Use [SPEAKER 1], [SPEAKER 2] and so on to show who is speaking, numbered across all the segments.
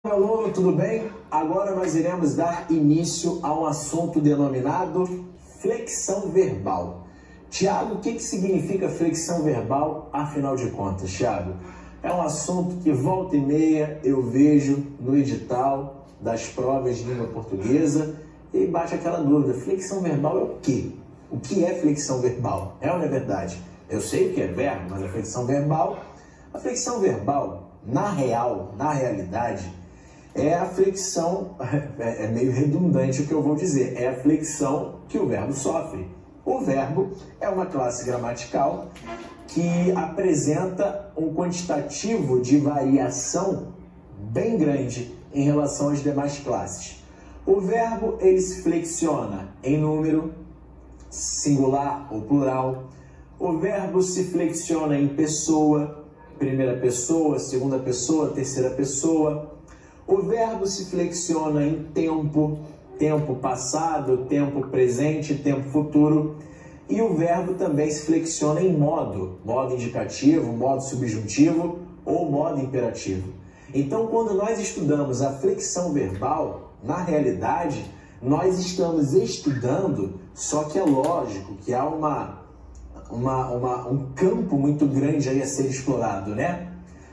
[SPEAKER 1] Olá, aluno, tudo bem? Agora nós iremos dar início a um assunto denominado flexão verbal. Tiago, o que significa flexão verbal, afinal de contas, Tiago? É um assunto que volta e meia eu vejo no edital das provas de língua portuguesa e bate aquela dúvida, flexão verbal é o quê? O que é flexão verbal? É ou não é verdade? Eu sei o que é verbo, mas a flexão verbal, na realidade, é a flexão, é meio redundante o que eu vou dizer, é a flexão que o verbo sofre. O verbo é uma classe gramatical que apresenta um quantitativo de variação bem grande em relação às demais classes. O verbo, ele se flexiona em número, singular ou plural. O verbo se flexiona em pessoa, primeira pessoa, segunda pessoa, terceira pessoa. O verbo se flexiona em tempo, tempo passado, tempo presente, tempo futuro. E o verbo também se flexiona em modo, modo indicativo, modo subjuntivo ou modo imperativo. Então, quando nós estudamos a flexão verbal, na realidade, nós estamos estudando, só que é lógico que há um campo muito grande aí a ser explorado, né?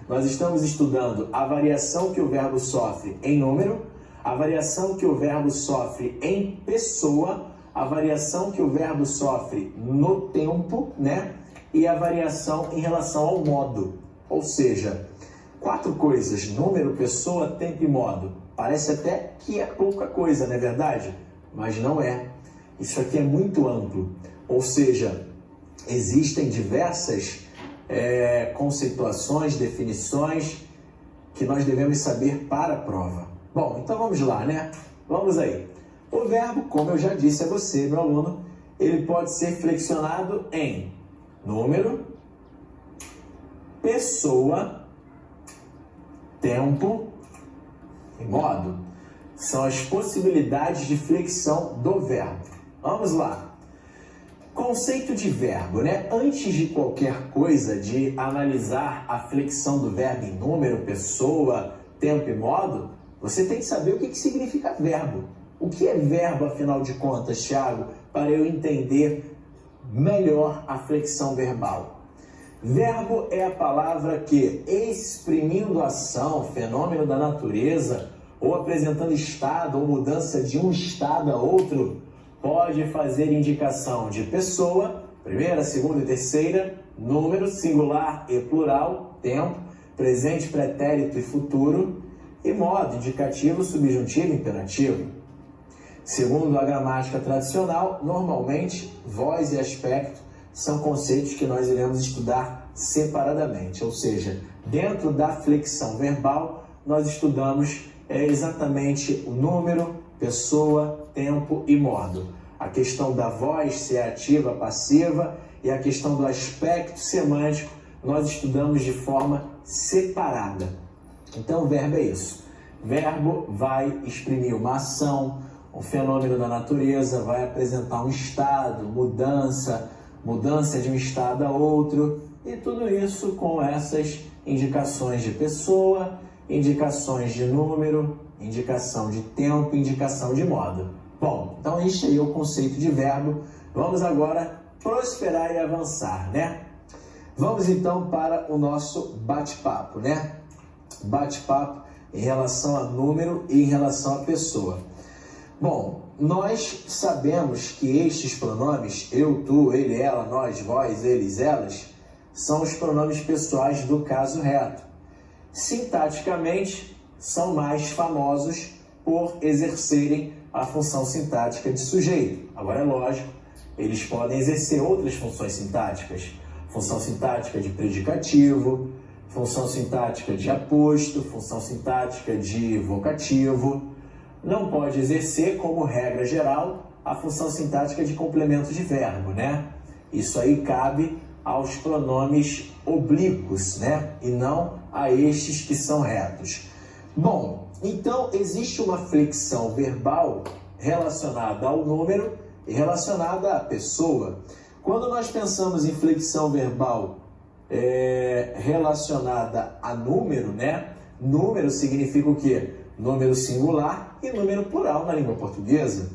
[SPEAKER 1] Nós estamos estudando a variação que o verbo sofre em número, a variação que o verbo sofre em pessoa, a variação que o verbo sofre no tempo, né? E a variação em relação ao modo. Ou seja, 4 coisas: número, pessoa, tempo e modo. Parece até que é pouca coisa, não é verdade? Mas não é. Isso aqui é muito amplo. Ou seja, existem diversas conceituações, definições que nós devemos saber para a prova. Bom, então vamos lá, né? Vamos aí. O verbo, como eu já disse a você, meu aluno, ele pode ser flexionado em número, pessoa, tempo e modo. São as possibilidades de flexão do verbo. Vamos lá. Conceito de verbo, né? Antes de qualquer coisa, de analisar a flexão do verbo em número, pessoa, tempo e modo, você tem que saber o que significa verbo. O que é verbo, afinal de contas, Thiago, para eu entender melhor a flexão verbal? Verbo é a palavra que, exprimindo ação, fenômeno da natureza, ou apresentando estado ou mudança de um estado a outro, pode fazer indicação de pessoa, primeira, segunda e terceira, número, singular e plural, tempo, presente, pretérito e futuro, e modo, indicativo, subjuntivo e imperativo. Segundo a gramática tradicional, normalmente, voz e aspecto são conceitos que nós iremos estudar separadamente, ou seja, dentro da flexão verbal, nós estudamos exatamente o número, pessoa, tempo e modo. A questão da voz, se é ativa, passiva, e a questão do aspecto semântico, nós estudamos de forma separada. Então, o verbo é isso. Verbo vai exprimir uma ação, um fenômeno da natureza, vai apresentar um estado, mudança de um estado a outro, e tudo isso com essas indicações de pessoa, indicações de número, indicação de tempo, indicação de modo. Bom, então este aí é o conceito de verbo. Vamos agora prosperar e avançar, né? Vamos então para o nosso bate-papo, né? Bate-papo em relação a número e em relação a pessoa. Bom, nós sabemos que estes pronomes, eu, tu, ele, ela, nós, vós, eles, elas, são os pronomes pessoais do caso reto. Sintaticamente, são mais famosos por exercerem a função sintática de sujeito. Agora, é lógico, eles podem exercer outras funções sintáticas. Função sintática de predicativo, função sintática de aposto, função sintática de vocativo. Não pode exercer, como regra geral, a função sintática de complemento de verbo, né? Isso aí cabe aos pronomes oblíquos, né? E não a estes que são retos. Bom, então existe uma flexão verbal relacionada ao número e relacionada à pessoa. Quando nós pensamos em flexão verbal relacionada a número, né? Número significa o quê? Número singular e número plural na língua portuguesa.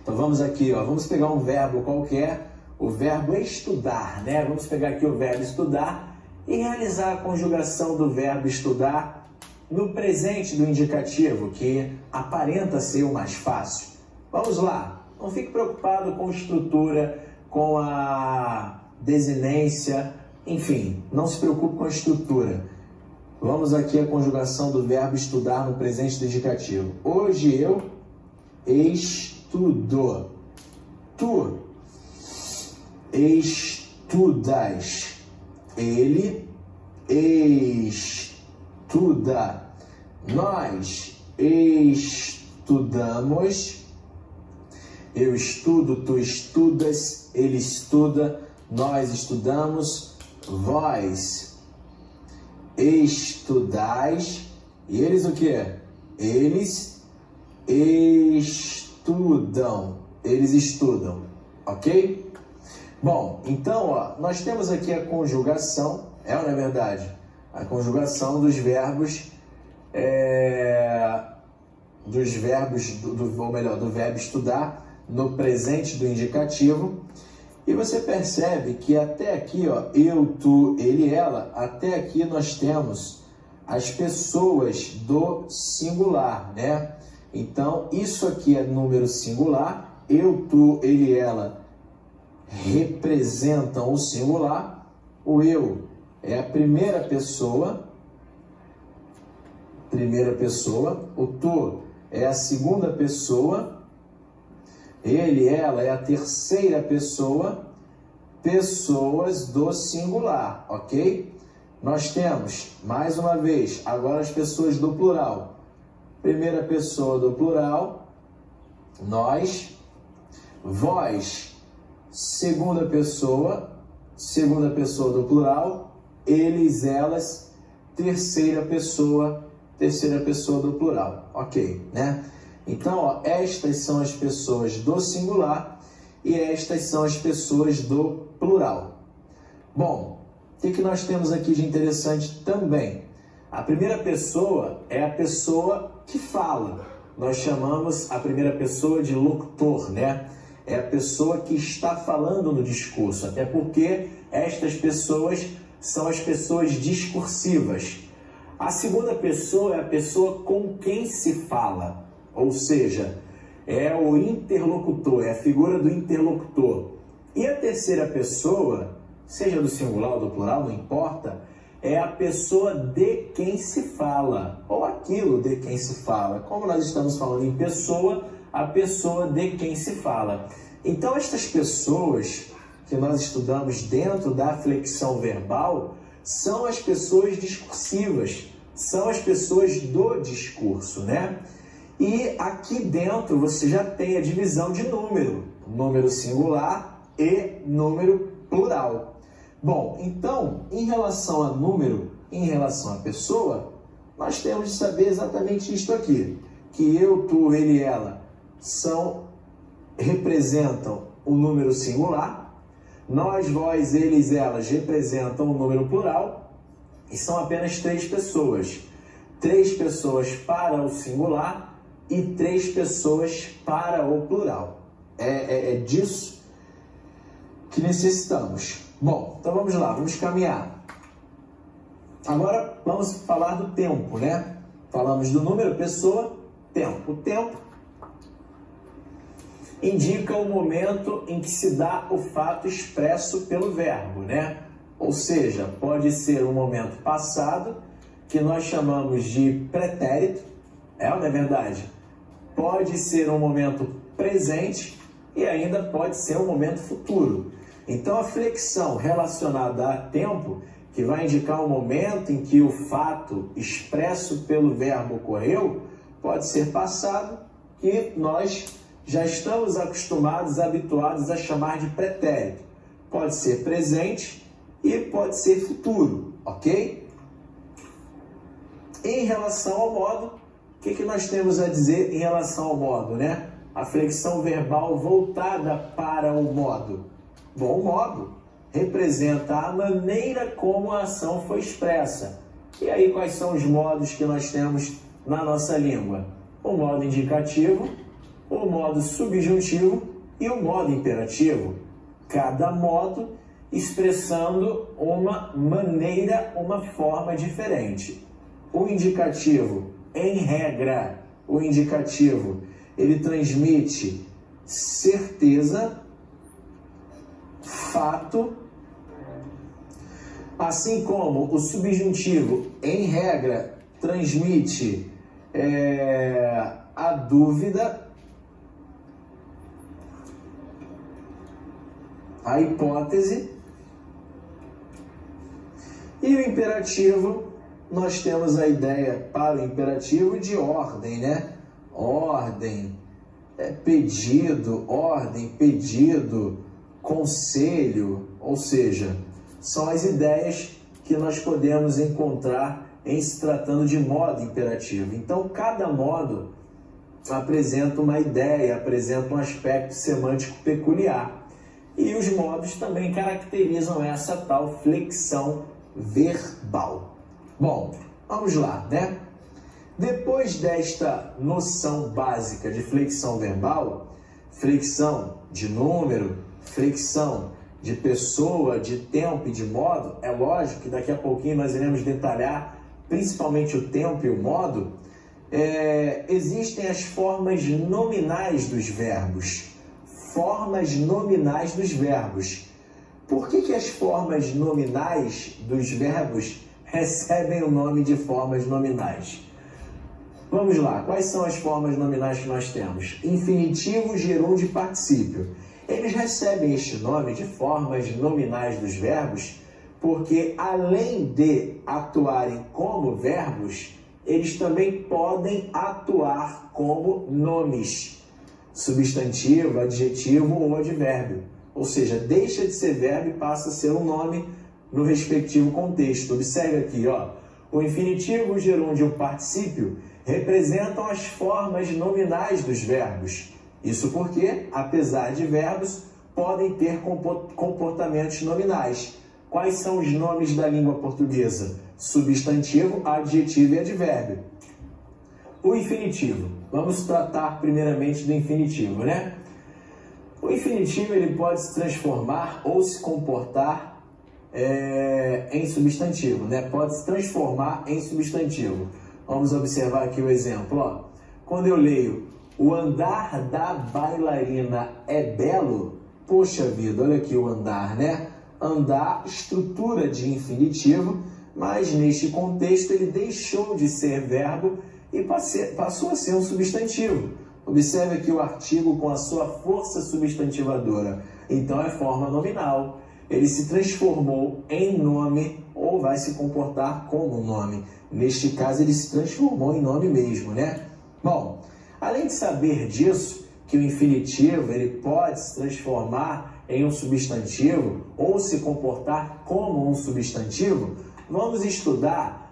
[SPEAKER 1] Então vamos aqui, ó, vamos pegar um verbo qualquer, o verbo estudar, né? Vamos pegar aqui o verbo estudar e realizar a conjugação do verbo estudar no presente do indicativo, que aparenta ser o mais fácil. Vamos lá, não fique preocupado com estrutura, com a desinência, enfim, não se preocupe com a estrutura. Vamos aqui à conjugação do verbo estudar no presente do indicativo. Hoje eu estudo. Tu estudas. Ele estuda. Nós estudamos. Eu estudo, tu estudas, ele estuda, nós estudamos, vós estudais, e eles o quê? Eles estudam, ok? Bom, então, ó, nós temos aqui a conjugação, ou não é verdade? A conjugação dos verbos, do verbo estudar no presente do indicativo. E você percebe que até aqui, ó, eu, tu, ele, ela, até aqui nós temos as pessoas do singular, né? Então, isso aqui é número singular, eu, tu, ele, ela representam o singular, o eu é a primeira pessoa, o tu é a segunda pessoa, ele, ela é a terceira pessoa, pessoas do singular, ok? Nós temos, mais uma vez, agora as pessoas do plural. Primeira pessoa do plural, nós, vós, segunda pessoa do plural, eles, elas, terceira pessoa do plural, ok, né? Então, ó, estas são as pessoas do singular e estas são as pessoas do plural. Bom, o que nós temos aqui de interessante também? A primeira pessoa é a pessoa que fala. Nós chamamos a primeira pessoa de locutor, né? É a pessoa que está falando no discurso, até porque estas pessoas são as pessoas discursivas. A segunda pessoa é a pessoa com quem se fala. Ou seja, é o interlocutor, é a figura do interlocutor. E a terceira pessoa, seja do singular ou do plural, não importa, é a pessoa de quem se fala, ou aquilo de quem se fala. Como nós estamos falando em pessoa, a pessoa de quem se fala. Então, estas pessoas que nós estudamos dentro da flexão verbal são as pessoas discursivas, são as pessoas do discurso, né? E aqui dentro você já tem a divisão de número singular e número plural. Bom, então, em relação a número, em relação à pessoa, nós temos de saber exatamente isto aqui, que eu, tu, ele, ela representam o número singular, nós, vós, eles, elas representam o número plural, e são apenas 3 pessoas. 3 pessoas para o singular e 3 pessoas para o plural. É disso que necessitamos. Bom, então vamos lá, vamos caminhar. Agora vamos falar do tempo, né? Falamos do número, pessoa, tempo. O tempo indica o momento em que se dá o fato expresso pelo verbo, né? Ou seja, pode ser um momento passado, que nós chamamos de pretérito, ou não é verdade? Pode ser um momento presente e ainda pode ser um momento futuro. Então, a flexão relacionada a tempo, que vai indicar o momento em que o fato expresso pelo verbo ocorreu, pode ser passado, que nós já estamos acostumados, habituados a chamar de pretérito. Pode ser presente e pode ser futuro, ok? Em relação ao modo, o que nós temos a dizer em relação ao modo, né? A flexão verbal voltada para o modo. Bom, o modo representa a maneira como a ação foi expressa. E aí, quais são os modos que nós temos na nossa língua? O modo indicativo, o modo subjuntivo e o modo imperativo. Cada modo expressando uma maneira, uma forma diferente. O indicativo, em regra, o indicativo, ele transmite certeza, fato, assim como o subjuntivo, em regra, transmite a dúvida, a hipótese, e o imperativo, nós temos a ideia para o imperativo de ordem, né? Ordem, pedido, conselho, ou seja, são as ideias que nós podemos encontrar em se tratando de modo imperativo. Então, cada modo apresenta uma ideia, apresenta um aspecto semântico peculiar. E os modos também caracterizam essa tal flexão verbal. Bom, vamos lá, né? Depois desta noção básica de flexão verbal, flexão de número, flexão de pessoa, de tempo e de modo, é lógico que daqui a pouquinho nós iremos detalhar principalmente o tempo e o modo, existem as formas nominais dos verbos. Formas nominais dos verbos. Por que as formas nominais dos verbos recebem o nome de formas nominais? Vamos lá, quais são as formas nominais que nós temos? Infinitivo, gerúndio e particípio. Eles recebem este nome de formas nominais dos verbos porque, além de atuarem como verbos, eles também podem atuar como nomes, substantivo, adjetivo ou advérbio. Ou seja, deixa de ser verbo e passa a ser um nome no respectivo contexto. Observe aqui, ó, o infinitivo, o gerúndio e o particípio representam as formas nominais dos verbos. Isso porque, apesar de verbos, podem ter comportamentos nominais. Quais são os nomes da língua portuguesa? Substantivo, adjetivo e advérbio. O infinitivo. Vamos tratar primeiramente do infinitivo, né? O infinitivo ele pode se transformar ou se comportar em substantivo, né? Pode se transformar em substantivo. Vamos observar aqui o exemplo, ó. Quando eu leio o andar da bailarina é belo, poxa vida, olha aqui o andar, né? Andar, estrutura de infinitivo, mas neste contexto ele deixou de ser verbo e passou a ser um substantivo. Observe aqui o artigo com a sua força substantivadora. Então é forma nominal. Ele se transformou em nome ou vai se comportar como um nome. Neste caso ele se transformou em nome mesmo, né? Bom, além de saber disso, que o infinitivo ele pode se transformar em um substantivo ou se comportar como um substantivo, vamos estudar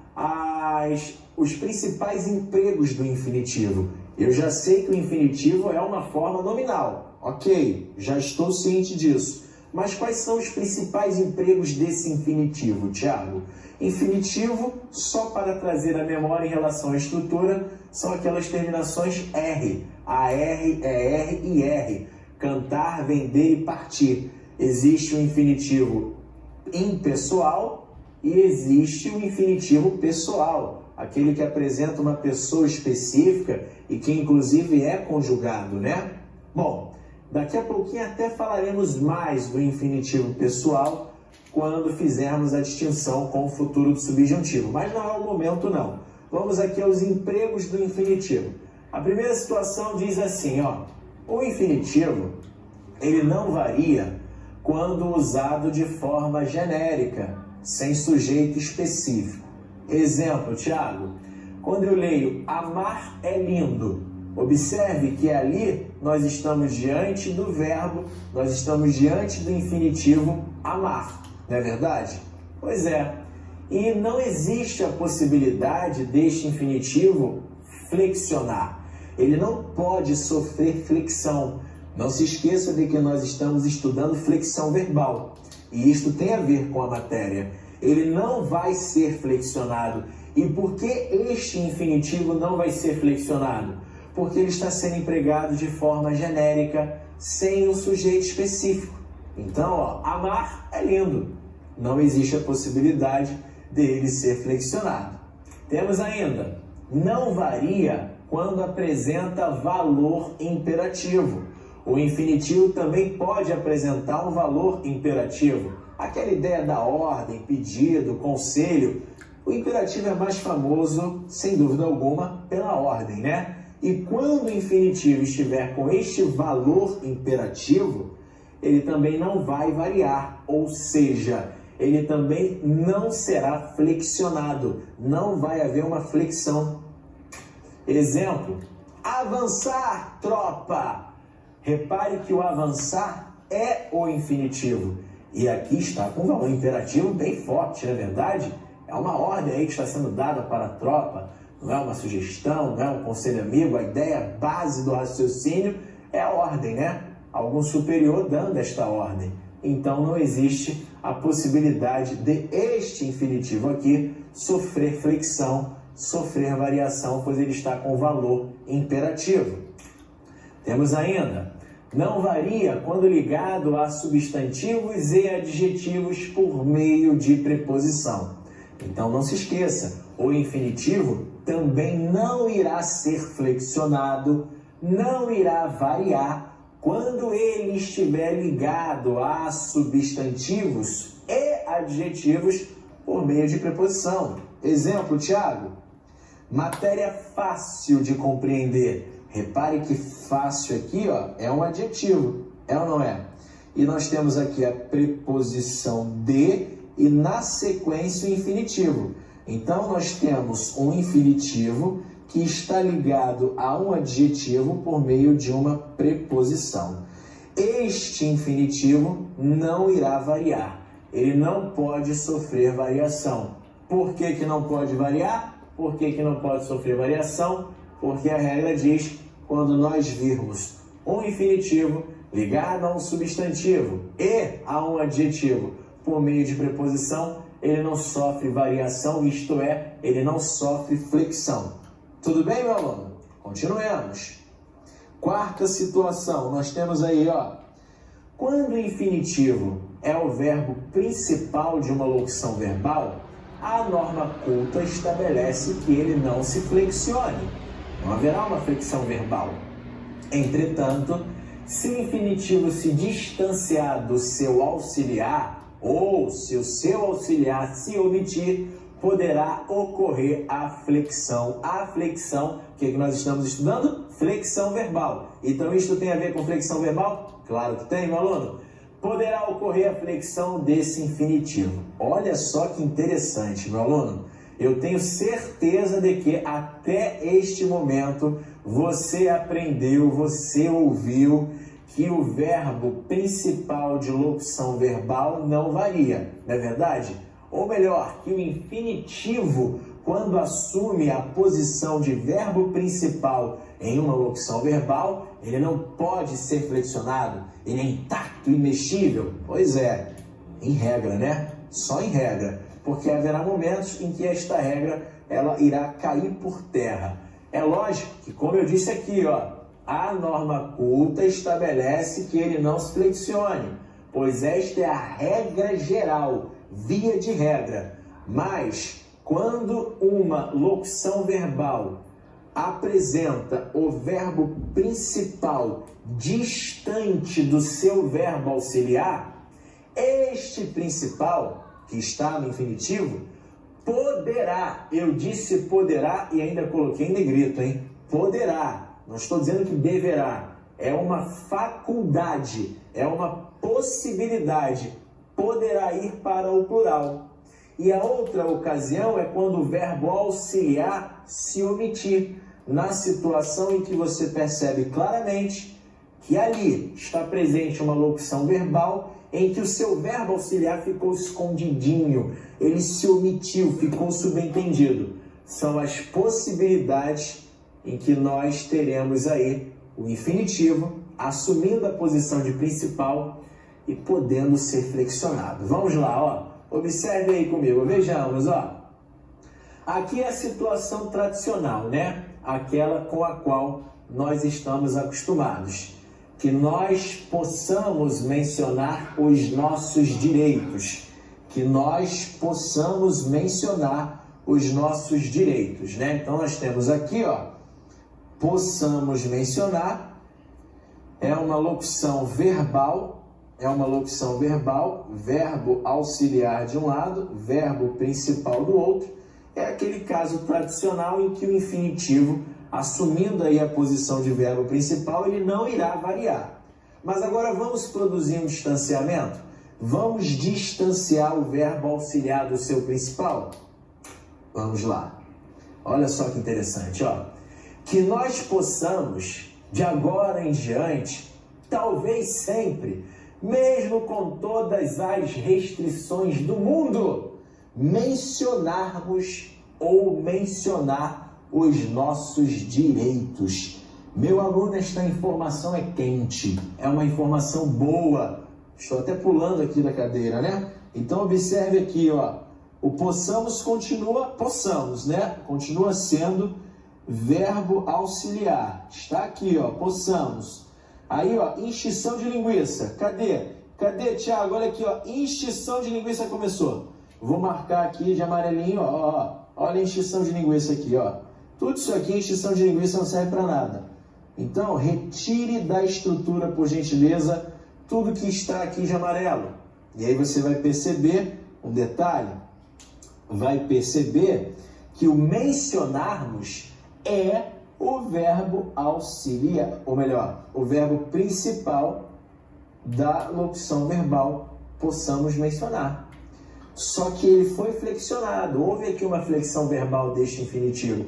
[SPEAKER 1] os principais empregos do infinitivo. Eu já sei que o infinitivo é uma forma nominal, ok, já estou ciente disso. Mas quais são os principais empregos desse infinitivo, Tiago? Infinitivo, só para trazer a memória em relação à estrutura, são aquelas terminações R, AR, ER e R. Cantar, vender e partir. Existe o infinitivo impessoal e existe o infinitivo pessoal, aquele que apresenta uma pessoa específica e que inclusive é conjugado, né? Bom, daqui a pouquinho até falaremos mais do infinitivo pessoal quando fizermos a distinção com o futuro do subjuntivo, mas não é o momento não. Vamos aqui aos empregos do infinitivo. A primeira situação diz assim, ó, o infinitivo, ele não varia quando usado de forma genérica, sem sujeito específico. Exemplo, Tiago, quando eu leio amar é lindo, observe que ali nós estamos diante do verbo, nós estamos diante do infinitivo amar, não é verdade? Pois é, e não existe a possibilidade deste infinitivo flexionar. Ele não pode sofrer flexão. Não se esqueça de que nós estamos estudando flexão verbal. E isto tem a ver com a matéria. ele não vai ser flexionado. E por que este infinitivo não vai ser flexionado? Porque ele está sendo empregado de forma genérica, sem um sujeito específico. Então, ó, amar é lindo. Não existe a possibilidade dele ser flexionado. Temos ainda, não varia quando apresenta valor imperativo. O infinitivo também pode apresentar um valor imperativo. Aquela ideia da ordem, pedido, conselho. O imperativo é mais famoso, sem dúvida alguma, pela ordem, né? E quando o infinitivo estiver com este valor imperativo, ele também não vai variar, ou seja, ele também não será flexionado, não vai haver uma flexão. Exemplo, avançar, tropa. Repare que o avançar é o infinitivo. E aqui está com um valor imperativo bem forte, não é verdade? É uma ordem aí que está sendo dada para a tropa, não é uma sugestão, não é um conselho amigo. A ideia base do raciocínio é a ordem, né? Algum superior dando esta ordem. Então não existe a possibilidade de este infinitivo aqui sofrer flexão, sofrer variação, pois ele está com valor imperativo. Temos ainda, não varia quando ligado a substantivos e adjetivos por meio de preposição. Então não se esqueça, o infinitivo também não irá ser flexionado, não irá variar quando ele estiver ligado a substantivos e adjetivos por meio de preposição. Exemplo, Tiago, matéria fácil de compreender. Repare que fácil aqui, ó, é um adjetivo, é ou não é? E nós temos aqui a preposição de e na sequência o infinitivo. Então nós temos um infinitivo que está ligado a um adjetivo por meio de uma preposição. Este infinitivo não irá variar, ele não pode sofrer variação. Por que que não pode variar? Por que que não pode sofrer variação? Porque a regra diz, quando nós virmos um infinitivo ligado a um substantivo e a um adjetivo por meio de preposição, ele não sofre variação, isto é, ele não sofre flexão. Tudo bem, meu aluno? Continuemos. Quarta situação, nós temos aí, ó, quando o infinitivo é o verbo principal de uma locução verbal, a norma culta estabelece que ele não se flexione. Não haverá uma flexão verbal. Entretanto, se o infinitivo se distanciar do seu auxiliar, ou se o seu auxiliar se omitir, poderá ocorrer a flexão. A flexão, o que nós estamos estudando? Flexão verbal. Então, isto tem a ver com flexão verbal? Claro que tem, meu aluno. Poderá ocorrer a flexão desse infinitivo. Olha só que interessante, meu aluno. Eu tenho certeza de que até este momento você aprendeu, você ouviu que o verbo principal de locução verbal não varia, não é verdade? Ou melhor, que o infinitivo, quando assume a posição de verbo principal em uma locução verbal, ele não pode ser flexionado, ele é intacto, imexível. Pois é, em regra, né? Só em regra, porque haverá momentos em que esta regra ela irá cair por terra. É lógico que, como eu disse aqui, ó, a norma culta estabelece que ele não se flexione, pois esta é a regra geral, via de regra. Mas, quando uma locução verbal apresenta o verbo principal distante do seu verbo auxiliar, este principal, que está no infinitivo, poderá, eu disse poderá e ainda coloquei em negrito, hein? Poderá. Não estou dizendo que deverá, é uma faculdade, é uma possibilidade, poderá ir para o plural. E a outra ocasião é quando o verbo auxiliar se omitir, na situação em que você percebe claramente que ali está presente uma locução verbal em que o seu verbo auxiliar ficou escondidinho, ele se omitiu, ficou subentendido. São as possibilidades em que nós teremos aí o infinitivo assumindo a posição de principal e podendo ser flexionado. Vamos lá, ó. Observe aí comigo, vejamos, ó. Aqui é a situação tradicional, né? Aquela com a qual nós estamos acostumados. Que nós possamos mencionar os nossos direitos. Que nós possamos mencionar os nossos direitos, né? Então, nós temos aqui, ó, possamos mencionar, é uma locução verbal, verbo auxiliar de um lado, verbo principal do outro. É aquele caso tradicional em que o infinitivo, assumindo aí a posição de verbo principal, ele não irá variar. Mas agora vamos produzir um distanciamento? Vamos distanciar o verbo auxiliar do seu principal? Vamos lá. Olha só que interessante, ó. Que nós possamos, de agora em diante, talvez sempre, mesmo com todas as restrições do mundo, mencionarmos ou mencionar os nossos direitos. Meu aluno, esta informação é quente, é uma informação boa. Estou até pulando aqui da cadeira, né? Então, observe aqui, ó. O possamos continua, possamos, né? Continua sendo verbo auxiliar. Está aqui, ó, possamos. Aí, ó, enchição de linguiça. Cadê? Cadê, Thiago? Olha aqui, ó, enchição de linguiça começou. Vou marcar aqui de amarelinho, ó. Olha a enchição de linguiça aqui, ó. Tudo isso aqui, enchição de linguiça, não serve para nada. Então, retire da estrutura, por gentileza, tudo que está aqui de amarelo. E aí você vai perceber um detalhe. Vai perceber que o mencionarmos é o verbo auxiliar, ou melhor, o verbo principal da locução verbal possamos mencionar. Só que ele foi flexionado. Houve aqui uma flexão verbal deste infinitivo.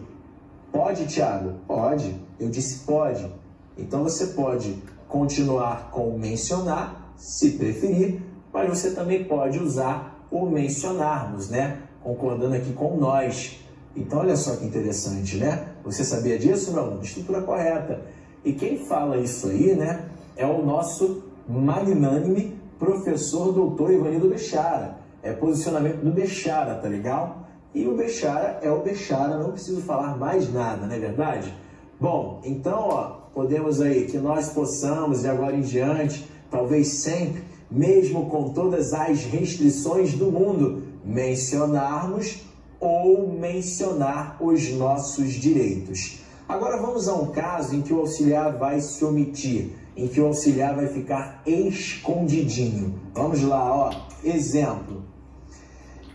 [SPEAKER 1] Pode, Thiago? Pode. Eu disse pode. Então você pode continuar com o mencionar, se preferir, mas você também pode usar o mencionarmos, né? Concordando aqui com nós. Então, olha só que interessante, né? Você sabia disso, meu aluno? Estrutura correta. E quem fala isso aí, né, é o nosso magnânime professor doutor Ivanildo Bechara. É posicionamento do Bechara, tá legal? E o Bechara é o Bechara, não preciso falar mais nada, não é verdade? Bom, então, ó, podemos aí que nós possamos, de agora em diante, talvez sempre, mesmo com todas as restrições do mundo, mencionarmos ou mencionar os nossos direitos. Agora vamos a um caso em que o auxiliar vai se omitir, em que o auxiliar vai ficar escondidinho. Vamos lá, ó. Exemplo.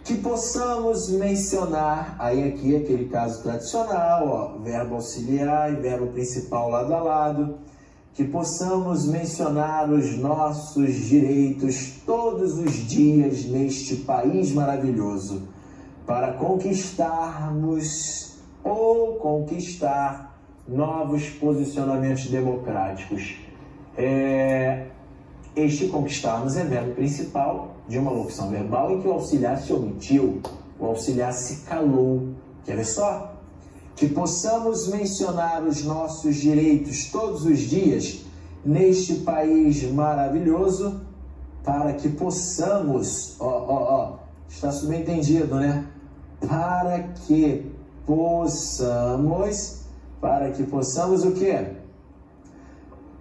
[SPEAKER 1] Que possamos mencionar, aí aqui aquele caso tradicional, ó, verbo auxiliar e verbo principal lado a lado. Que possamos mencionar os nossos direitos todos os dias neste país maravilhoso, para conquistarmos ou conquistar novos posicionamentos democráticos. Este conquistarmos é verbo principal de uma locução verbal em que o auxiliar se omitiu, o auxiliar se calou. Quer ver só? Que possamos mencionar os nossos direitos todos os dias neste país maravilhoso, para que possamos, está subentendido, né? Para que possamos o quê?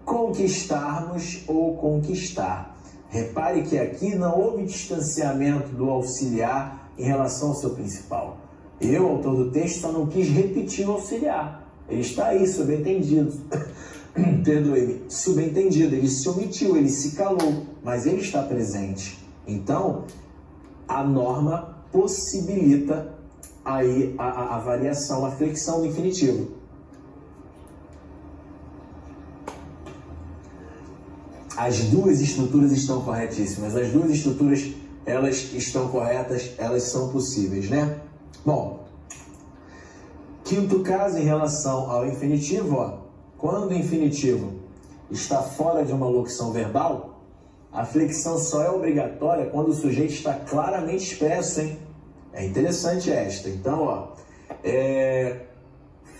[SPEAKER 1] Conquistarmos ou conquistar. Repare que aqui não houve distanciamento do auxiliar em relação ao seu principal. Eu, autor do texto, só não quis repetir o auxiliar. Ele está aí, subentendido. Perdoe-me, subentendido. Ele se omitiu, ele se calou, mas ele está presente. Então, a norma possibilita aí a variação, a flexão do infinitivo. As duas estruturas estão corretíssimas. As duas estruturas, elas estão corretas, elas são possíveis, né? Bom, quinto caso em relação ao infinitivo, ó, quando o infinitivo está fora de uma locução verbal, a flexão só é obrigatória quando o sujeito está claramente expresso, hein? É interessante esta. Então, ó,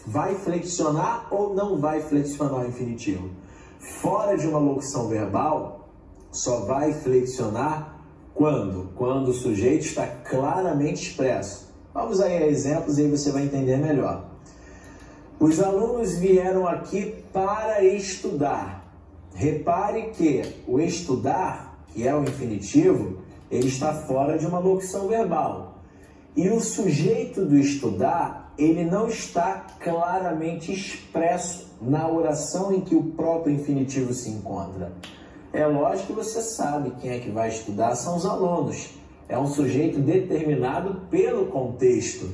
[SPEAKER 1] vai flexionar ou não vai flexionar o infinitivo? Fora de uma locução verbal, só vai flexionar Quando? Quando o sujeito está claramente expresso. Vamos aí a exemplos e aí você vai entender melhor. Os alunos vieram aqui para estudar. Repare que o estudar, que é o infinitivo, ele está fora de uma locução verbal. E o sujeito do estudar, ele não está claramente expresso na oração em que o próprio infinitivo se encontra. É lógico que você sabe quem é que vai estudar, são os alunos. É um sujeito determinado pelo contexto.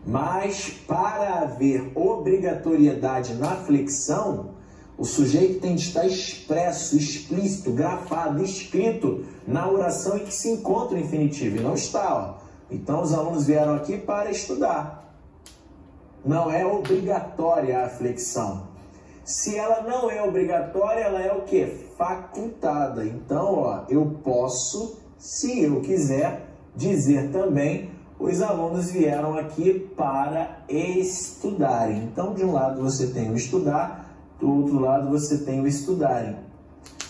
[SPEAKER 1] Mas para haver obrigatoriedade na flexão, o sujeito tem de estar expresso, explícito, grafado, escrito na oração em que se encontra o infinitivo. E não está, ó. Então os alunos vieram aqui para estudar. Não é obrigatória a flexão. Se ela não é obrigatória, ela é o quê? Facultada. Então, ó, eu posso, se eu quiser, dizer também: os alunos vieram aqui para estudarem. Então, de um lado você tem o estudar, do outro lado você tem o estudarem.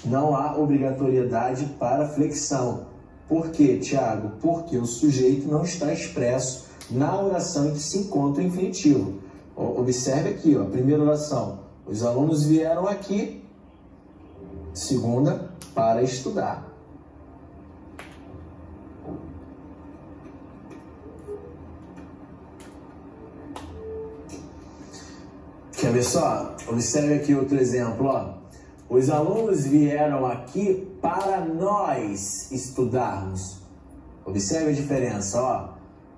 [SPEAKER 1] Não há obrigatoriedade para flexão. Por quê, Tiago? Porque o sujeito não está expresso na oração em que se encontra o infinitivo. Observe aqui, ó, primeira oração. Os alunos vieram aqui, segunda, para estudar. Quer ver só? Observe aqui outro exemplo, ó. Os alunos vieram aqui para nós estudarmos. Observe a diferença, ó.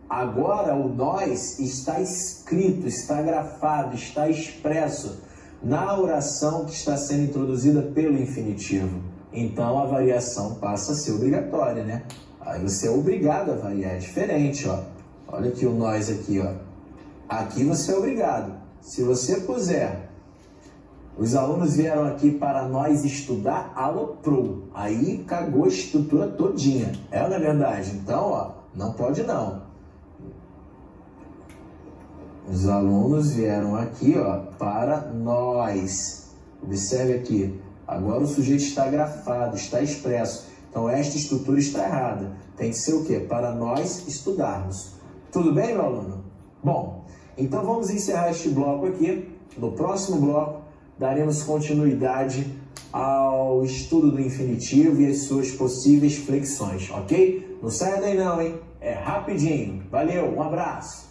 [SPEAKER 1] Agora o nós está escrito, está grafado, está expresso na oração que está sendo introduzida pelo infinitivo. Então a variação passa a ser obrigatória, né? Aí você é obrigado a variar, é diferente, ó. Olha aqui o nós aqui, ó. Aqui você é obrigado. Se você puser, os alunos vieram aqui para nós estudar, aloprou. Aí cagou a estrutura todinha. É ou não é verdade? Então, ó, não pode não. Os alunos vieram aqui, ó, para nós. Observe aqui. Agora o sujeito está grafado, está expresso. Então esta estrutura está errada. Tem que ser o quê? Para nós estudarmos. Tudo bem, meu aluno? Bom, então vamos encerrar este bloco aqui. No próximo bloco, daremos continuidade ao estudo do infinitivo e as suas possíveis flexões, ok? Não saia daí não, hein? É rapidinho. Valeu, um abraço!